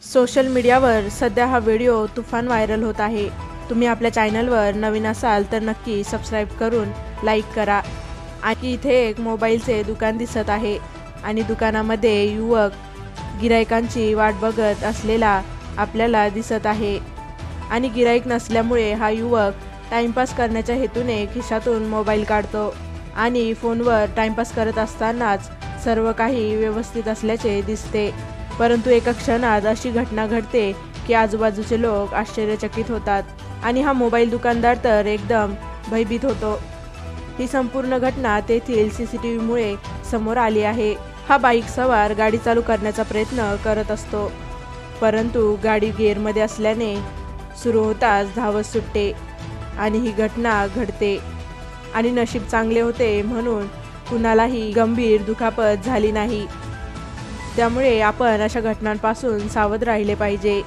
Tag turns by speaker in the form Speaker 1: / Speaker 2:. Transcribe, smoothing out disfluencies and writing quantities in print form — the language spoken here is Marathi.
Speaker 1: सोशल मीडियावर सध्या हा व्हिडिओ तुफान व्हायरल होत आहे। तुम्ही आपल्या चॅनलवर नवीन असाल तर नक्की सबस्क्राईब करून लाईक करा। आणि इथे एक मोबाईलचे दुकान दिसत आहे आणि दुकानामध्ये युवक गिरायकांची वाट बघत असलेला आपल्याला दिसत आहे। आणि गिराईक नसल्यामुळे हा युवक टाइमपास करण्याच्या हेतूने खिशातून मोबाईल काढतो आणि फोनवर टाइमपास करत असतानाच सर्व काही व्यवस्थित असल्याचे दिसते। परंतु एका क्षणात अशी घटना घडते की आजूबाजूचे लोक आश्चर्यचकित होतात आणि हा मोबाईल दुकानदार तर एकदम भयभीत होतो। ही संपूर्ण घटना तेथील CCTVमुळे समोर आली आहे। हा बाईक सवार गाडी चालू करण्याचा प्रयत्न करत असतो, परंतु गाडी गिअरमध्ये असल्याने सुरू होताच धावत सुटते आणि ही घटना घडते। आणि नशीब चांगले होते म्हणून कुणालाही गंभीर दुखापत झाली नाही। त्यामुळे आपण अशा घटनांपासून सावध राहिले पाहिजे।